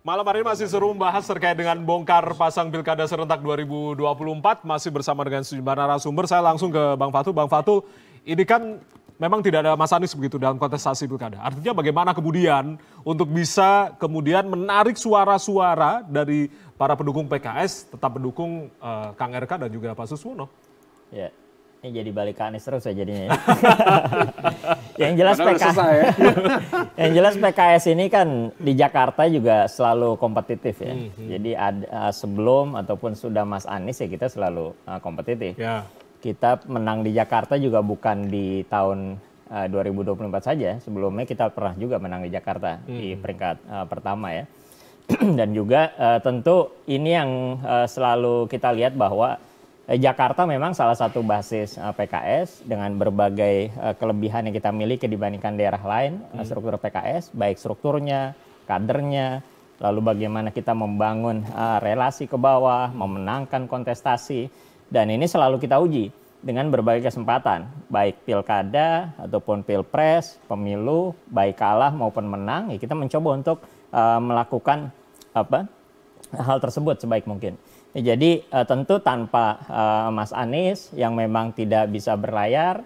Malam hari ini masih seru membahas terkait dengan bongkar pasang Pilkada serentak 2024. Masih bersama dengan sejumlah narasumber. Saya langsung ke Bang Fatul. Bang Fatul, ini kan memang tidak ada Mas Anies begitu dalam kontestasi Pilkada. Artinya bagaimana kemudian untuk bisa kemudian menarik suara-suara dari para pendukung PKS tetap mendukung Kang RK dan juga Pak Suswono? Ya, ini jadi balik ke Anies terus ya jadinya. Yang jelas yang jelas PKS ini kan di Jakarta juga selalu kompetitif ya. Jadi sebelum ataupun sudah Mas Anies ya kita selalu kompetitif. Ya. Kita menang di Jakarta juga bukan di tahun 2024 saja. Sebelumnya kita pernah juga menang di Jakarta di peringkat pertama ya. Dan juga tentu ini yang selalu kita lihat bahwa Jakarta memang salah satu basis PKS dengan berbagai kelebihan yang kita miliki dibandingkan daerah lain, struktur PKS, baik strukturnya, kadernya, lalu bagaimana kita membangun relasi ke bawah, memenangkan kontestasi, dan ini selalu kita uji dengan berbagai kesempatan, baik pilkada ataupun pilpres, pemilu, baik kalah maupun menang, ya kita mencoba untuk melakukan hal tersebut sebaik mungkin. Ya, jadi tentu tanpa Mas Anies yang memang tidak bisa berlayar,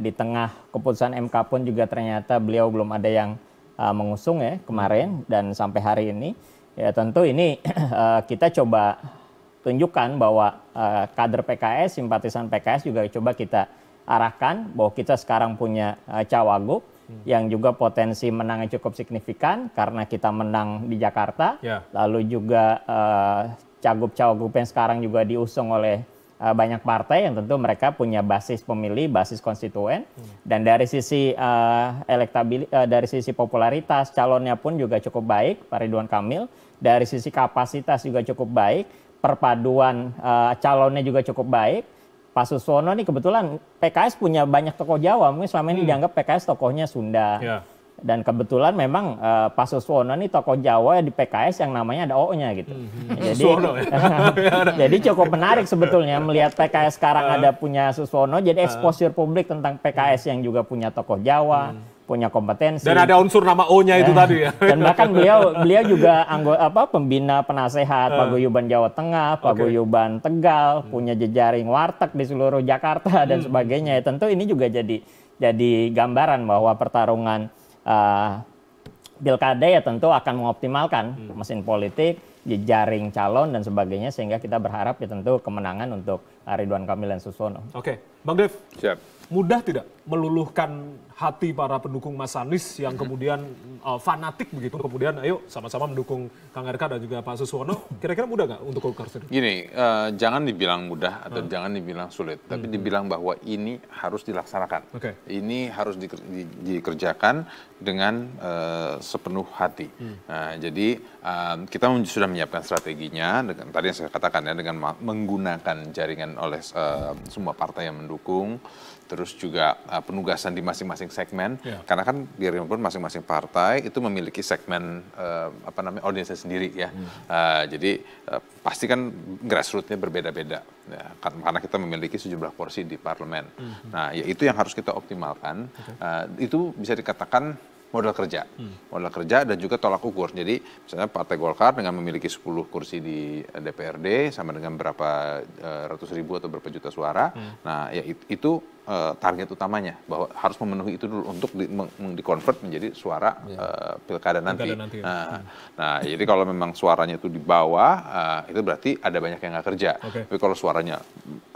di tengah keputusan MK pun juga ternyata beliau belum ada yang mengusung ya kemarin dan sampai hari ini, ya tentu ini kita coba tunjukkan bahwa kader PKS, simpatisan PKS juga coba kita arahkan bahwa kita sekarang punya cawagup yang juga potensi menangnya cukup signifikan karena kita menang di Jakarta, lalu juga cagup-cawagup yang sekarang juga diusung oleh banyak partai yang tentu mereka punya basis pemilih, basis konstituen, dan dari sisi dari sisi popularitas calonnya pun juga cukup baik, Pak Ridwan Kamil, dari sisi kapasitas juga cukup baik, perpaduan calonnya juga cukup baik. Pak Suswono ini kebetulan PKS punya banyak tokoh Jawa, mungkin selama ini dianggap PKS tokohnya Sunda. Dan kebetulan memang Pak Suswono ini tokoh Jawa di PKS yang namanya ada O-nya gitu. Jadi, jadi cukup menarik sebetulnya melihat PKS sekarang ada punya Suswono, jadi exposure publik tentang PKS yang juga punya tokoh Jawa, punya kompetensi. Dan ada unsur nama O-nya itu tadi ya. Dan bahkan beliau juga pembina penasehat Paguyuban Jawa Tengah, Paguyuban Tegal, punya jejaring warteg di seluruh Jakarta dan sebagainya. Tentu ini juga jadi gambaran bahwa pertarungan pilkada ya tentu akan mengoptimalkan mesin politik, jejaring calon dan sebagainya, sehingga kita berharap ya tentu kemenangan untuk Ridwan Kamil dan Suswono. Oke, Bang Dev. Siap. Mudah tidak meluluhkan hati para pendukung Mas Anies yang kemudian fanatik begitu, kemudian ayo sama-sama mendukung Kang RK dan juga Pak Suswono, kira-kira mudah nggak untuk golkar sendiri? Gini, jangan dibilang mudah atau jangan dibilang sulit, tapi dibilang bahwa ini harus dilaksanakan. Ini harus dikerjakan dengan sepenuh hati. Nah, jadi kita sudah menyiapkan strateginya, dengan tadi yang saya katakan ya, dengan menggunakan jaringan oleh semua partai yang mendukung, terus juga penugasan di masing-masing segmen, karena kan biarpun masing-masing partai itu memiliki segmen audiensnya sendiri ya. Jadi pasti kan grassroots-nya berbeda-beda, ya, karena kita memiliki sejumlah porsi di parlemen. Nah, ya itu yang harus kita optimalkan. Itu bisa dikatakan modal kerja dan juga tolak ukur. Jadi misalnya Partai Golkar dengan memiliki 10 kursi di DPRD sama dengan berapa ratus ribu atau berapa juta suara. Nah, ya itu target utamanya bahwa harus memenuhi itu dulu untuk dikonvert menjadi suara pilkada nanti. Nah, jadi kalau memang suaranya itu di bawah, itu berarti ada banyak yang nggak kerja. Tapi kalau suaranya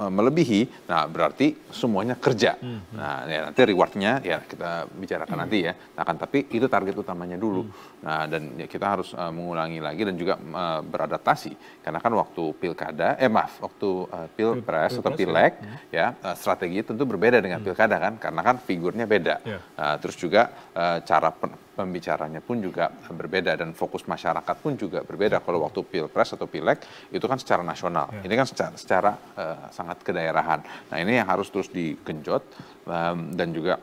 melebihi, nah berarti semuanya kerja. Nah, ya nanti rewardnya ya kita bicarakan nanti ya. Nah, kan tapi itu target utamanya dulu. Nah, dan ya, kita harus mengulangi lagi dan juga beradaptasi karena kan waktu pilkada, waktu pilpres atau pileg ya strategi tentu berbeda dengan pilkada kan, karena kan figurnya beda. Terus juga cara pembicaranya pun juga berbeda dan fokus masyarakat pun juga berbeda. Kalau waktu pilpres atau pileg itu kan secara nasional, ini kan secara sangat kedaerahan. Nah, ini yang harus terus digenjot dan juga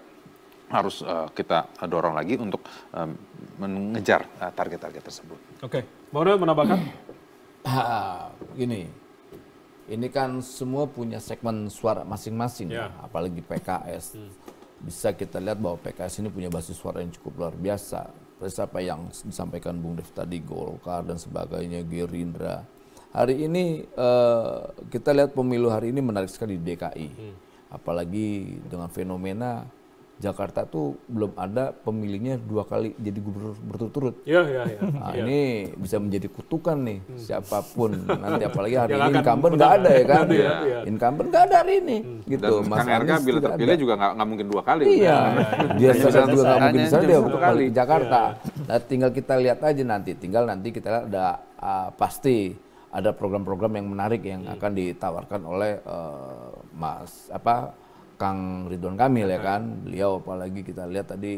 harus kita dorong lagi untuk mengejar target-target tersebut. Oke, mau menambahkan? Gini, ini kan semua punya segmen suara masing-masing, apalagi PKS. Bisa kita lihat bahwa PKS ini punya basis suara yang cukup luar biasa. apa yang disampaikan Bung Dev tadi, Golkar dan sebagainya, Gerindra. Hari ini kita lihat pemilu hari ini menarik sekali di DKI. Apalagi dengan fenomena Jakarta tuh belum ada pemilihnya 2 kali jadi gubernur berturut-turut. Nah, ini bisa menjadi kutukan nih siapapun nanti, apalagi hari ini incumbent nggak ada ya kan? Incumbent nggak ada hari ini. Gitu. Dan Kang Erga bila terpilih juga nggak mungkin 2 kali. Iya. Biasa juga nggak mungkin misalnya dia 1 kali Jakarta. Nah, tinggal kita lihat aja nanti. Tinggal nanti kita lihat ada pasti ada program-program yang menarik yang akan ditawarkan oleh Kang Ridwan Kamil ya kan, beliau apalagi kita lihat tadi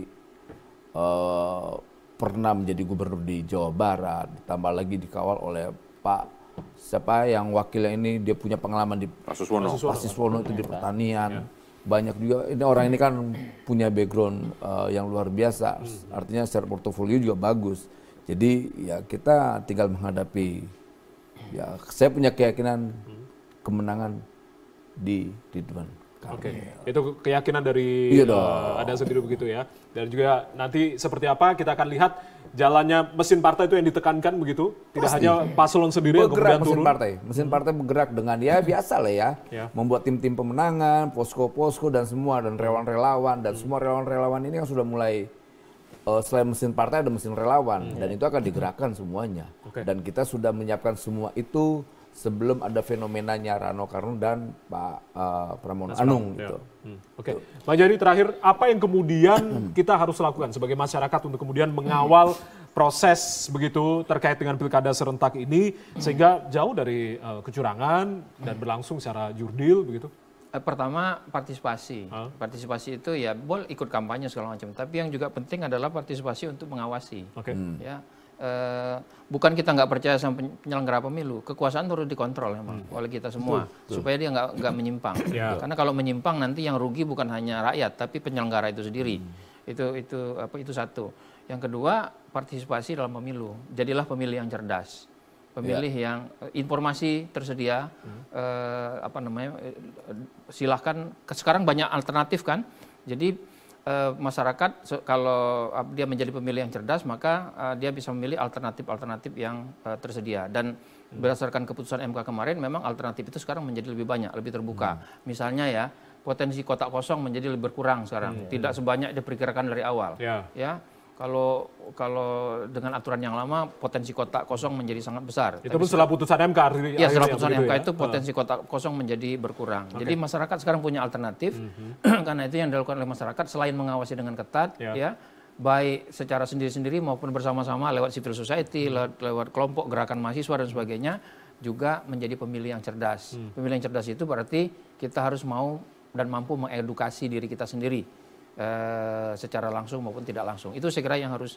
pernah menjadi gubernur di Jawa Barat, ditambah lagi dikawal oleh Pak siapa yang wakilnya ini, dia punya pengalaman di Pak Suswono itu di pertanian. Banyak juga ini orang ini kan punya background yang luar biasa, artinya secara portofolio juga bagus. Jadi ya kita tinggal menghadapi, ya saya punya keyakinan kemenangan di Ridwan. Oke, itu keyakinan dari Anda sendiri begitu ya. Dan juga nanti seperti apa kita akan lihat jalannya mesin partai itu yang ditekankan begitu. Tidak hanya paslon sendiri yang kemudian turun. Mesin partai bergerak dengan ya biasa lah ya. Membuat tim-tim pemenangan, posko-posko dan semua, dan relawan-relawan. Dan semua relawan-relawan ini yang sudah mulai, selain mesin partai ada mesin relawan. Dan itu akan digerakkan semuanya. Dan kita sudah menyiapkan semua itu sebelum ada fenomenanya Rano Karno dan Pak Pramono Anung gitu. Oke, Bang Jadi terakhir, apa yang kemudian kita harus lakukan sebagai masyarakat untuk kemudian mengawal proses begitu terkait dengan pilkada serentak ini sehingga jauh dari kecurangan dan berlangsung secara jurdil begitu? Pertama partisipasi. Partisipasi itu ya boleh ikut kampanye segala macam, tapi yang juga penting adalah partisipasi untuk mengawasi. Ya. Bukan kita nggak percaya sama penyelenggara pemilu, kekuasaan harus dikontrol memang oleh kita semua supaya dia nggak menyimpang. Karena kalau menyimpang nanti yang rugi bukan hanya rakyat tapi penyelenggara itu sendiri. Itu satu. Yang kedua, partisipasi dalam pemilu. Jadilah pemilih yang cerdas, pemilih yang informasi tersedia. Silahkan. Sekarang banyak alternatif kan. Jadi masyarakat kalau dia menjadi pemilih yang cerdas, maka dia bisa memilih alternatif-alternatif yang tersedia. Dan berdasarkan keputusan MK kemarin, memang alternatif itu sekarang menjadi lebih banyak, lebih terbuka. Misalnya ya, potensi kotak kosong menjadi lebih berkurang sekarang. Tidak sebanyak diperkirakan dari awal. Ya, kalau dengan aturan yang lama, potensi kotak kosong menjadi sangat besar. Itu pun setelah putusan MK artinya. Iya, setelah putusan MK itu potensi kotak kosong menjadi berkurang. Jadi masyarakat sekarang punya alternatif. Karena itu yang dilakukan oleh masyarakat selain mengawasi dengan ketat, ya, baik secara sendiri-sendiri maupun bersama-sama lewat civil society, lewat kelompok gerakan mahasiswa dan sebagainya, juga menjadi pemilih yang cerdas. Pemilih yang cerdas itu berarti kita harus mau dan mampu mengedukasi diri kita sendiri. Secara langsung maupun tidak langsung. Itu saya kira yang harus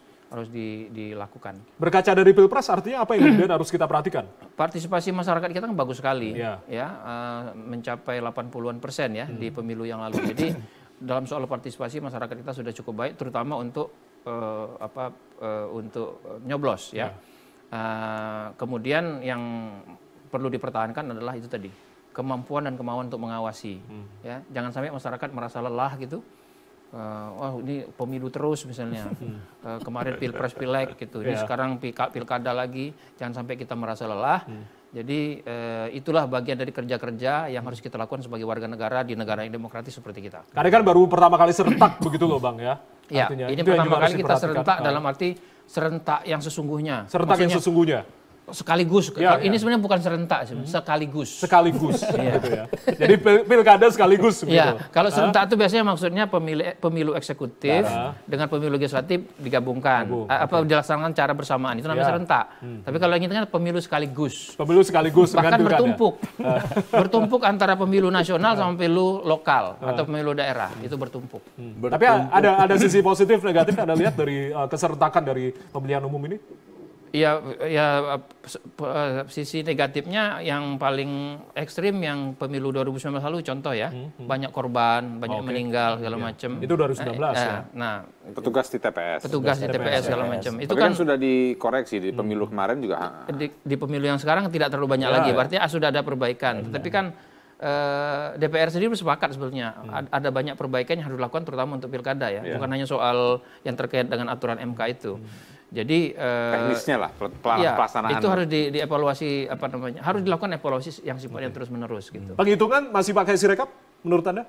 dilakukan. Berkaca dari Pilpres artinya apa yang kemudian harus kita perhatikan? Partisipasi masyarakat kita kan bagus sekali, mencapai 80-an% ya di pemilu yang lalu. Jadi dalam soal partisipasi masyarakat kita sudah cukup baik, terutama untuk untuk nyoblos ya. Kemudian yang perlu dipertahankan adalah itu tadi, kemampuan dan kemauan untuk mengawasi. Ya, jangan sampai masyarakat merasa lelah gitu. Wah ini pemilu terus misalnya, kemarin pilpres pileg gitu, ini sekarang pilkada lagi, jangan sampai kita merasa lelah. Jadi itulah bagian dari kerja-kerja yang harus kita lakukan sebagai warga negara di negara yang demokratis seperti kita. Karena kan baru pertama kali serentak begitu loh Bang ya. Iya, ini pertama kali kita serentak dalam arti serentak yang sesungguhnya. Serentak yang sesungguhnya. Sekaligus, ini sebenarnya bukan serentak, sekaligus. Sekaligus, gitu ya. Jadi pilkada sekaligus. Iya, kalau serentak itu biasanya maksudnya pemilu eksekutif dengan pemilu legislatif digabungkan, dilaksanakan cara bersamaan, itu namanya serentak. Tapi kalau yang itu kan pemilu sekaligus. Pemilu sekaligus, dengan bahkan bertumpuk antara pemilu nasional sama pemilu lokal atau pemilu daerah, itu bertumpuk. Tapi ada sisi positif, negatif Anda lihat dari keserentakan dari pemilihan umum ini? Ya, sisi negatifnya yang paling ekstrim yang pemilu 2019 lalu contoh ya, banyak korban, banyak meninggal segala macam. Itu 2019 ya. Nah, petugas di TPS. Petugas di TPS segala macam. Itu kan sudah dikoreksi di pemilu kemarin juga. Di pemilu yang sekarang tidak terlalu banyak lagi, berarti sudah ada perbaikan. Tetapi kan DPR sendiri bersepakat sebetulnya ada banyak perbaikan yang harus dilakukan terutama untuk pilkada ya, bukan hanya soal yang terkait dengan aturan MK itu. Jadi teknisnya lah pelaksanaan itu harus dievaluasi harus dilakukan evaluasi yang sifatnya terus menerus gitu. Penghitungan masih pakai Sirekap menurut Anda?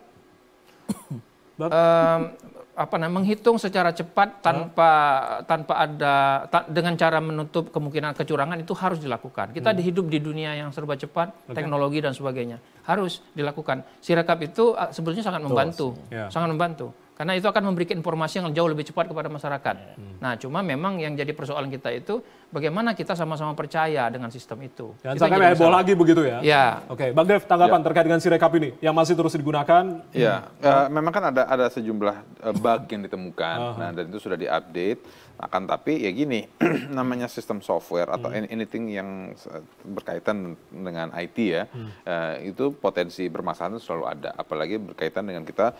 Menghitung secara cepat tanpa ada dengan cara menutup kemungkinan kecurangan itu harus dilakukan. Kita hidup di dunia yang serba cepat, teknologi dan sebagainya. Harus dilakukan. Sirekap itu sebetulnya sangat membantu. Sangat membantu. Karena itu akan memberikan informasi yang jauh lebih cepat kepada masyarakat. Nah, cuma memang yang jadi persoalan kita itu bagaimana kita sama-sama percaya dengan sistem itu. Jangan sampai heboh lagi begitu ya? Ya. Oke, Bang Dev, tanggapan terkait dengan Sirekap ini yang masih terus digunakan? Ya, memang kan ada sejumlah bug yang ditemukan, nah dan itu sudah diupdate. Akan tapi ya gini, namanya sistem software atau anything yang berkaitan dengan IT ya, itu potensi bermasalah itu selalu ada. Apalagi berkaitan dengan kita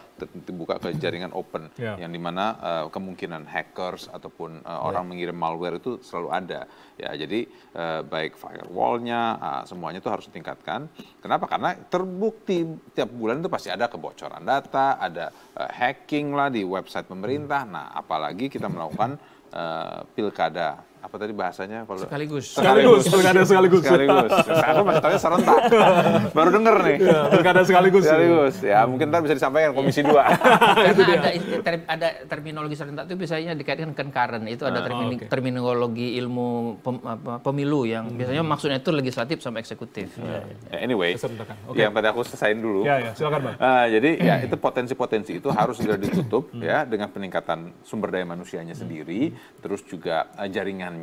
buka ke jaringan open, yang dimana kemungkinan hackers ataupun orang mengirim malware itu selalu ada. Ya, jadi baik firewall-nya, semuanya itu harus ditingkatkan. Kenapa? Karena terbukti tiap bulan itu pasti ada kebocoran data, ada hacking lah di website pemerintah. Nah, apalagi kita melakukan pilkada, apa tadi bahasanya? Sekaligus. Pilkada sekaligus. Aku masih tahu serentak. Baru denger nih. Pilkada sekaligus. Ya, mungkin ntar bisa disampaikan Komisi 2. Karena ada terminologi serentak itu biasanya dikaitkan concurrent. Itu ada terminologi ilmu pemilu yang biasanya maksudnya itu legislatif sama eksekutif. Anyway, yang tadi aku selesaiin dulu. Ya, silakan Bang. Jadi ya itu potensi-potensi itu harus segera ditutup ya dengan peningkatan sumber daya manusianya sendiri, terus juga jaringannya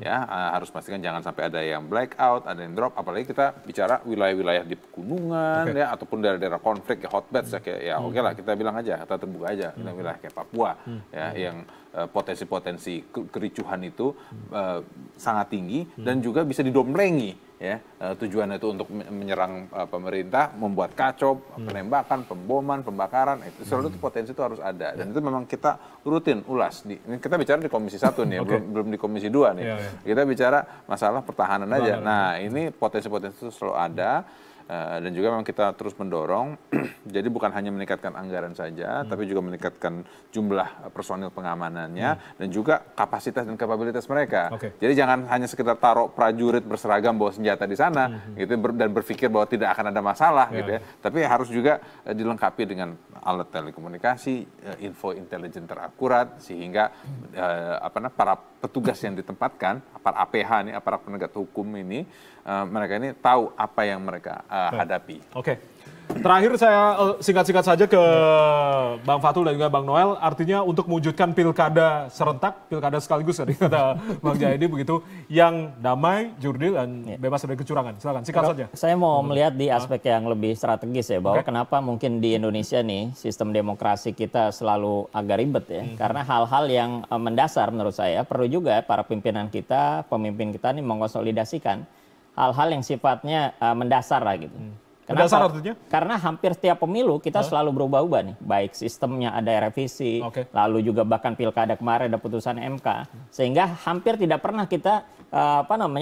ya harus pastikan jangan sampai ada yang blackout, ada yang drop, apalagi kita bicara wilayah-wilayah di pegunungan ya ataupun daerah-daerah konflik ya hotbeds ya kayak oke lah kita bilang aja kita terbuka aja wilayah kayak Papua ya yang potensi-potensi kericuhan itu sangat tinggi dan juga bisa didomplengi ya tujuannya itu untuk menyerang pemerintah, membuat kacau, penembakan, pemboman, pembakaran, itu selalu itu potensi itu harus ada dan itu memang kita rutin ulas ini kita bicara di Komisi 1 nih belum di Komisi 2 nih. Kita bicara masalah pertahanan aja. Nah, ini potensi-potensi itu selalu ada. Dan juga memang kita terus mendorong, jadi bukan hanya meningkatkan anggaran saja, tapi juga meningkatkan jumlah personil pengamanannya, dan juga kapasitas dan kapabilitas mereka. Jadi jangan hanya sekedar taruh prajurit berseragam bawa senjata di sana, gitu, dan berpikir bahwa tidak akan ada masalah, gitu ya. Tapi harus juga dilengkapi dengan alat telekomunikasi, info intelijen terakurat, sehingga para petugas yang ditempatkan, para APH nih, aparat penegak hukum ini, mereka ini tahu apa yang mereka hadapi. Oke. Terakhir saya singkat-singkat saja ke Bang Fatul dan juga Bang Noel, artinya untuk mewujudkan pilkada serentak, pilkada sekaligus tadi kata Bang Jayadi begitu, yang damai, jurdil dan bebas dari kecurangan. Silakan, singkat saja. Saya mau melihat di aspek yang lebih strategis ya, bahwa kenapa mungkin di Indonesia nih sistem demokrasi kita selalu agak ribet ya, karena hal-hal yang mendasar menurut saya perlu juga para pimpinan kita, pemimpin kita nih mengkonsolidasikan hal-hal yang sifatnya mendasar lah gitu. Kenapa? Mendasar artinya? Karena hampir setiap pemilu kita selalu berubah-ubah nih, baik sistemnya ada revisi, lalu juga bahkan pilkada kemarin ada putusan MK, sehingga hampir tidak pernah kita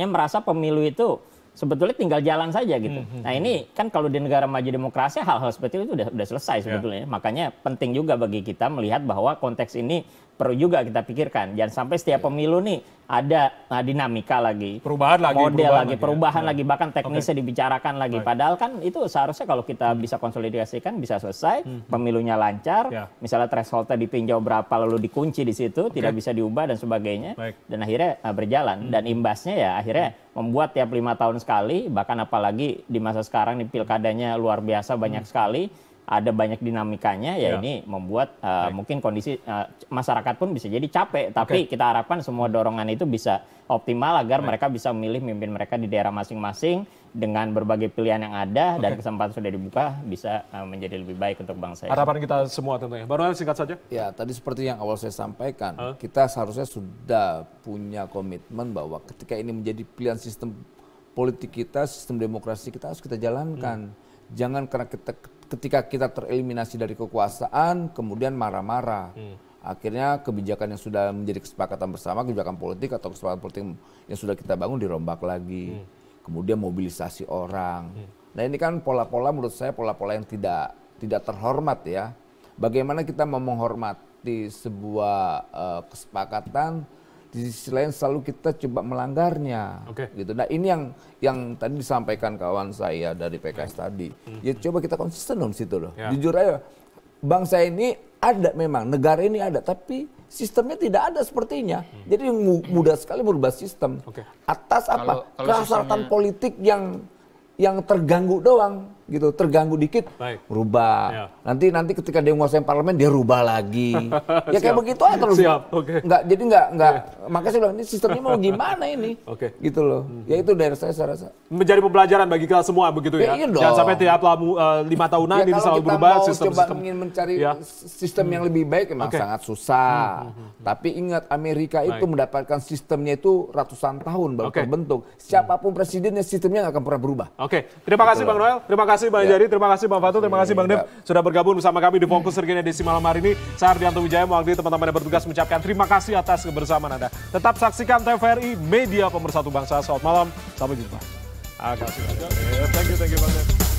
merasa pemilu itu sebetulnya tinggal jalan saja gitu. Nah ini kan kalau di negara maju demokrasi hal-hal seperti itu udah selesai sebetulnya. Makanya penting juga bagi kita melihat bahwa konteks ini perlu juga kita pikirkan. Jangan sampai setiap pemilu nih ada dinamika lagi, perubahan lagi, bahkan teknisnya dibicarakan lagi. Padahal kan itu seharusnya kalau kita bisa konsolidasikan bisa selesai, pemilunya lancar, misalnya thresholdnya ditinjau berapa lalu dikunci di situ, tidak bisa diubah dan sebagainya, dan akhirnya berjalan. Dan imbasnya ya akhirnya membuat tiap 5 tahun sekali, bahkan apalagi di masa sekarang nih pilkadanya luar biasa banyak sekali, ada banyak dinamikanya, ini membuat mungkin kondisi masyarakat pun bisa jadi capek. Tapi kita harapkan semua dorongan itu bisa optimal agar mereka bisa memilih pemimpin mereka di daerah masing-masing dengan berbagai pilihan yang ada dan kesempatan sudah dibuka bisa menjadi lebih baik untuk bangsa. Harapan kita semua tentunya. Baru singkat saja. Ya, tadi seperti yang awal saya sampaikan, kita seharusnya sudah punya komitmen bahwa ketika ini menjadi pilihan sistem politik kita, sistem demokrasi kita harus kita jalankan. Jangan karena ketika kita tereliminasi dari kekuasaan, kemudian marah-marah. Akhirnya kebijakan yang sudah menjadi kesepakatan bersama, kebijakan politik atau kesepakatan politik yang sudah kita bangun dirombak lagi. Kemudian mobilisasi orang. Nah ini kan pola-pola menurut saya pola-pola yang tidak terhormat ya. Bagaimana kita mau menghormati sebuah kesepakatan, di sisi lain selalu kita coba melanggarnya, gitu. Nah ini yang tadi disampaikan kawan saya dari PKS tadi. Ya coba kita konsisten dong situ loh. Jujur aja, bangsa ini ada memang, negara ini ada, tapi sistemnya tidak ada sepertinya. Jadi mudah sekali merubah sistem. Atas apa? Kehaslatan politik yang terganggu doang, gitu, terganggu dikit, rubah. Nanti ketika dia menguasai parlemen dia rubah lagi. Ya kayak begitu aja terus. Nggak. Makanya saya bilang ini sistemnya mau gimana ini? Gitu loh. Ya itu dari saya rasa. Menjadi pembelajaran bagi kita semua begitu ya. Jangan sampai tiap 5 tahunan ini selalu berubah sistem. Kalau kita ingin mencari sistem yang lebih baik memang sangat susah. Tapi ingat Amerika itu mendapatkan sistemnya itu ratusan tahun baru terbentuk. Siapapun presidennya sistemnya nggak akan pernah berubah. Terima kasih Bang Noel, terima kasih Bang Jari, terima kasih Bang Fatul, terima kasih Bang Dev sudah bergabung bersama kami di Fokus Regina edisi malam hari ini. Saya Ardianto Wijaya mewakili teman-teman yang bertugas mengucapkan terima kasih atas kebersamaan Anda. Tetap saksikan TVRI, media pemersatu bangsa. Selamat malam, sampai jumpa. Thank you Bang Dev.